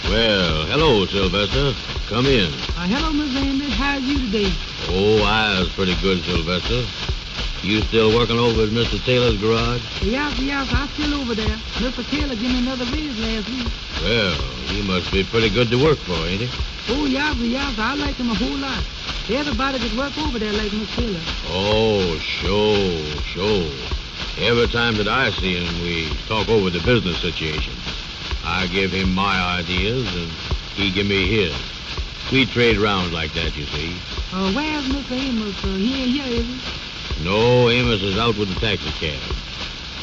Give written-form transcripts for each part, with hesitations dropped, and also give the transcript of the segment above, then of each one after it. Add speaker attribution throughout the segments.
Speaker 1: Well, hello, Sylvester. Come in.
Speaker 2: Hello, Miss Amos. How are you today?
Speaker 1: Oh, I was pretty good, Sylvester. You still working over at Mr. Taylor's garage?
Speaker 2: Yes, I'm still over there. Mr. Taylor gave me another raise last week.
Speaker 1: Well, he must be pretty good to work for, ain't he?
Speaker 2: Oh, yes, I like him a whole lot. Everybody that work over there like Mr. Taylor.
Speaker 1: Oh, sure. Every time that I see him, we talk over the business situation. I give him my ideas, and he give me his. We trade round like that, you see.
Speaker 2: Where's Mr. Amos? He ain't here, is he?
Speaker 1: No, Amos is out with the taxi cab.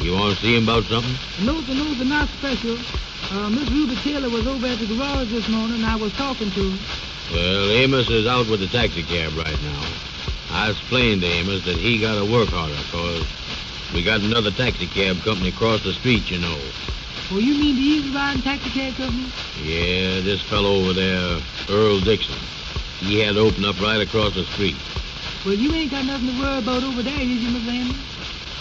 Speaker 1: You want to see him about something?
Speaker 2: No, sir, not special. Miss Ruby Taylor was over at the garage this morning, and I was talking to her.
Speaker 1: Well, Amos is out with the taxi cab right now. I explained to Amos that he got to work harder, because we got another taxi cab company across the street, you know.
Speaker 2: Oh, you mean the Easy Riding Taxi Cab Company?
Speaker 1: Yeah, this fellow over there, Earl Dixon. He had to open up right across the street.
Speaker 2: Well, you ain't got nothing to worry about over there, is you, Miss Amos?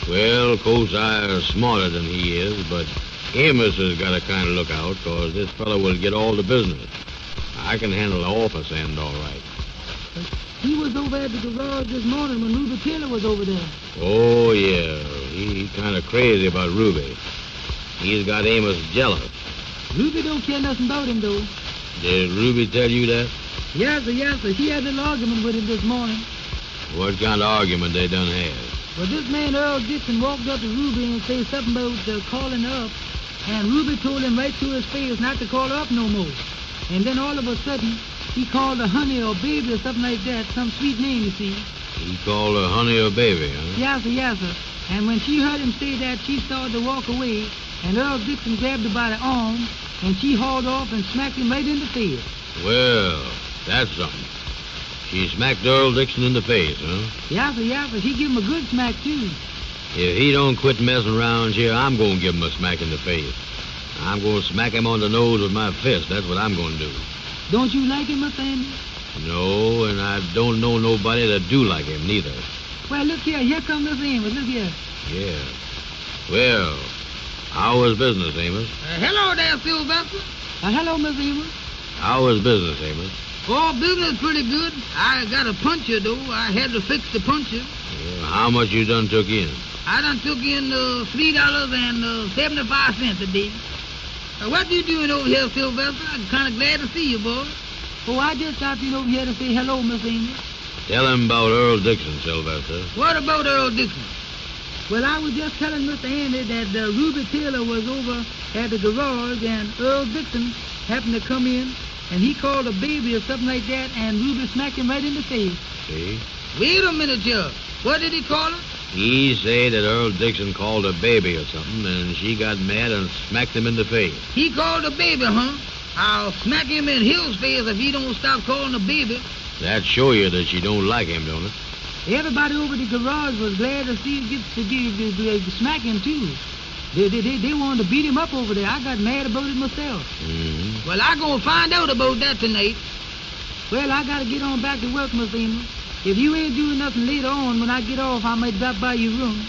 Speaker 1: Well, of course, I'm smarter than he is, but Amos has got to kind of look out, because this fellow will get all the business. I can handle the office end all right.
Speaker 2: He was over at the garage this morning when Ruby Taylor was over there.
Speaker 1: Oh, yeah. He's kind of crazy about Ruby. He's got Amos jealous.
Speaker 2: Ruby don't care nothing about him, though.
Speaker 1: Did Ruby tell you that?
Speaker 2: Yes, sir. She had a little argument with him this morning.
Speaker 1: What kind of argument they done had?
Speaker 2: Well, this man, Earl Dixon, walked up to Ruby and said something about calling her up. And Ruby told him right to his face not to call her up no more. And then all of a sudden, he called her honey or baby or something like that. Some sweet name, you see.
Speaker 1: He called her honey or baby, huh?
Speaker 2: Yes, sir. And when she heard him say that, she started to walk away. And Earl Dixon grabbed her by the arm, and she hauled off and smacked him right in the face.
Speaker 1: Well, that's something. She smacked Earl Dixon in the face, huh?
Speaker 2: Yes, sir. She gave him a good smack, too.
Speaker 1: If he don't quit messing around here, I'm going to give him a smack in the face. I'm going to smack him on the nose with my fist. That's what I'm going to do.
Speaker 2: Don't you like him, Mr. Amos?
Speaker 1: No, and I don't know nobody that do like him, neither.
Speaker 2: Well, look here. Here comes Mr. Amos. Look here.
Speaker 1: Yeah. Well, how was business, Amos?
Speaker 2: Hello there, Sylvester. Hello, Miss Amos.
Speaker 1: How was business, Amos?
Speaker 2: Oh, business pretty good. I got a puncher, though. I had to fix the puncher.
Speaker 1: Well, how much you done took in?
Speaker 2: I done took in $3.75 a day. What you doing over here, Sylvester? I'm kind of glad to see you, boy. Oh, I just stopped in over here to say hello, Miss Amos.
Speaker 1: Tell him about Earl Dixon, Sylvester.
Speaker 2: What about Earl Dixon? Well, I was just telling Mr. Andy that Ruby Taylor was over at the garage, and Earl Dixon happened to come in, and he called a baby or something like that, and Ruby smacked him right in the face.
Speaker 1: See?
Speaker 2: Wait a minute, Joe. What did he call her?
Speaker 1: He said that Earl Dixon called a baby or something, and she got mad and smacked him in the face.
Speaker 2: He called a baby, huh? I'll smack him in his face if he don't stop calling a baby.
Speaker 1: That show you that she don't like him, don't it?
Speaker 2: Everybody over the garage was glad to see him smack him, too. They wanted to beat him up over there. I got mad about it myself.
Speaker 1: Mm-hmm.
Speaker 2: Well, I'm going to find out about that tonight. Well, I got to get on back to work, Miss Amos. If you ain't doing nothing later on, when I get off, I might drop by your room.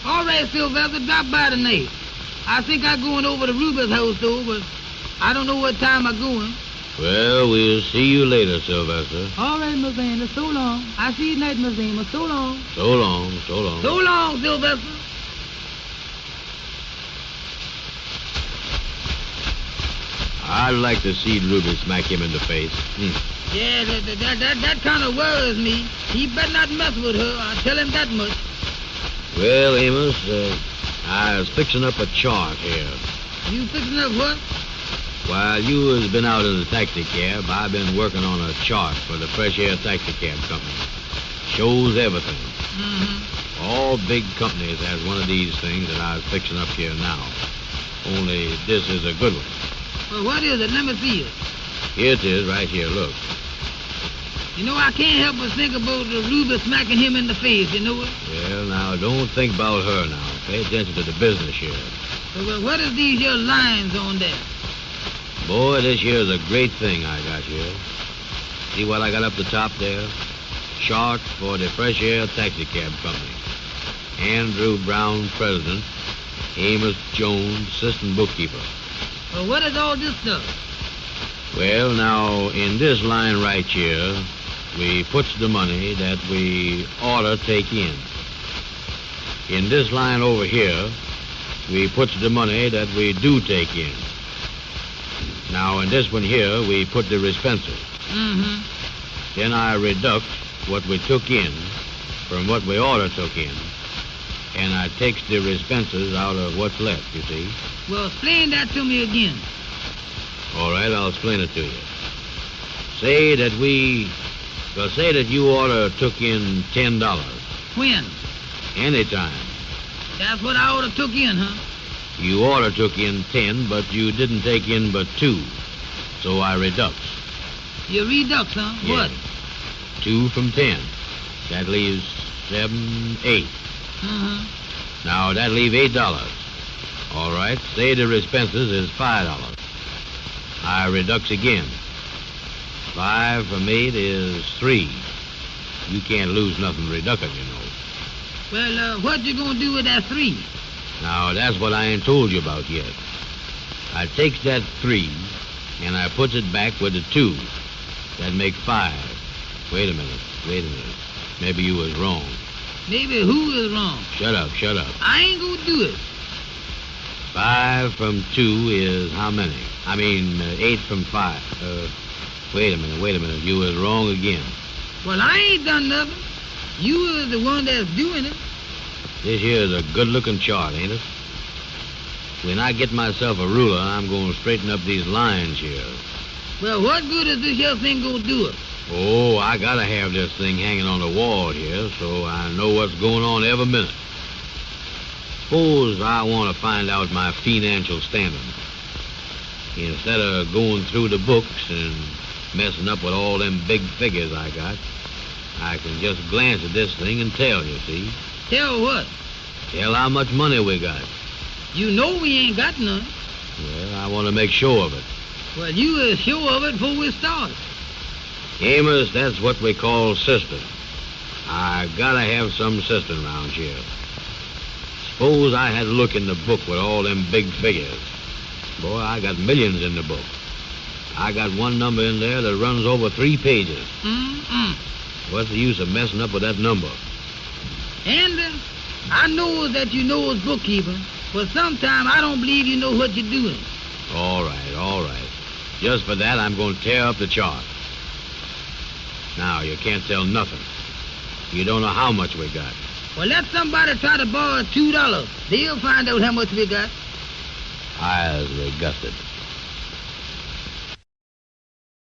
Speaker 2: All right, Sylvester, drop by tonight. I think I'm going over to Ruby's house, though, but I don't know what time I'm going.
Speaker 1: Well, we'll see you later, Sylvester.
Speaker 2: All right, Miss Amos, so long. I see you tonight, Miss Amos, so long.
Speaker 1: So long.
Speaker 2: So long, Sylvester.
Speaker 1: I'd like to see Ruby smack him in the face.
Speaker 2: Yeah, that kind of worries me. He better not mess with her. I'll tell him that much.
Speaker 1: Well, Amos, I was fixing up a chart here.
Speaker 2: You fixing up what?
Speaker 1: While you has been out in the taxi cab, I've been working on a chart for the Fresh Air Taxi Cab Company. Shows everything.
Speaker 2: Mm-hmm.
Speaker 1: All big companies has one of these things that I was fixing up here now. Only this is a good one.
Speaker 2: Well, what is it? Let me see it.
Speaker 1: Here it is, right here, look.
Speaker 2: You know, I can't help but think about Ruby smacking him in the face, you know it?
Speaker 1: Well, now, don't think about her now. Pay attention to the business here.
Speaker 2: Well, what is these here lines on there?
Speaker 1: Boy, this here's a great thing I got here. See what I got up the top there? Chart for the Fresh Air Taxi Cab Company. Andrew Brown, president. Amos Jones, assistant bookkeeper.
Speaker 2: Well, what is all this stuff?
Speaker 1: Well, now, in this line right here, we puts the money that we ought to take in. In this line over here, we puts the money that we do take in. Now, in this one here, we put the expenses.
Speaker 2: Mm-hmm.
Speaker 1: Then I reduct what we took in from what we ought to took in, and I takes the expenses out of what's left, you see.
Speaker 2: Well, explain that to me again.
Speaker 1: All right, I'll explain it to you. Say that you ought to took in $10.
Speaker 2: When?
Speaker 1: Anytime.
Speaker 2: That's what I ought to took in, huh?
Speaker 1: You ought to took in 10, but you didn't take in but 2. So I reducts.
Speaker 2: You redux, huh?
Speaker 1: Yeah.
Speaker 2: What?
Speaker 1: 2 from 10. That leaves 7, 8.
Speaker 2: Uh-huh.
Speaker 1: Now, that leave $8. All right, say the expenses is $5. I reducts again. 5 from 8 is 3. You can't lose nothing reducing, you know.
Speaker 2: Well, what you gonna do with that 3?
Speaker 1: Now, that's what I ain't told you about yet. I takes that 3, and I puts it back with the 2. That make 5. Wait a minute. Maybe you was wrong.
Speaker 2: Maybe who is wrong?
Speaker 1: Shut up.
Speaker 2: I ain't gonna do it.
Speaker 1: 5 from 2 is how many? 8 from 5. Wait a minute. You was wrong again.
Speaker 2: Well, I ain't done nothing. You is the one that's doing it.
Speaker 1: This here's a good-looking chart, ain't it? When I get myself a ruler, I'm going to straighten up these lines here.
Speaker 2: Well, what good is this here thing gonna do it?
Speaker 1: Oh, I gotta have this thing hanging on the wall here so I know what's going on every minute. Suppose I want to find out my financial standing. Instead of going through the books and messing up with all them big figures I got, I can just glance at this thing and tell, you see.
Speaker 2: Tell what?
Speaker 1: Tell how much money we got.
Speaker 2: You know we ain't got none.
Speaker 1: Well, I want to make sure of it.
Speaker 2: Well, you is sure of it before we start.
Speaker 1: Amos, that's what we call system. I gotta have some system around here. Suppose I had a look in the book with all them big figures. Boy, I got millions in the book. I got one number in there that runs over 3 pages. What's the use of messing up with that number?
Speaker 2: And I know that you know as bookkeeper, but sometimes I don't believe you know what you're doing.
Speaker 1: All right. Just for that, I'm going to tear up the chart. Now, you can't tell nothing. You don't know how much we got.
Speaker 2: Well, let somebody try to borrow $2. They'll find out how much we got.
Speaker 1: I was gusted.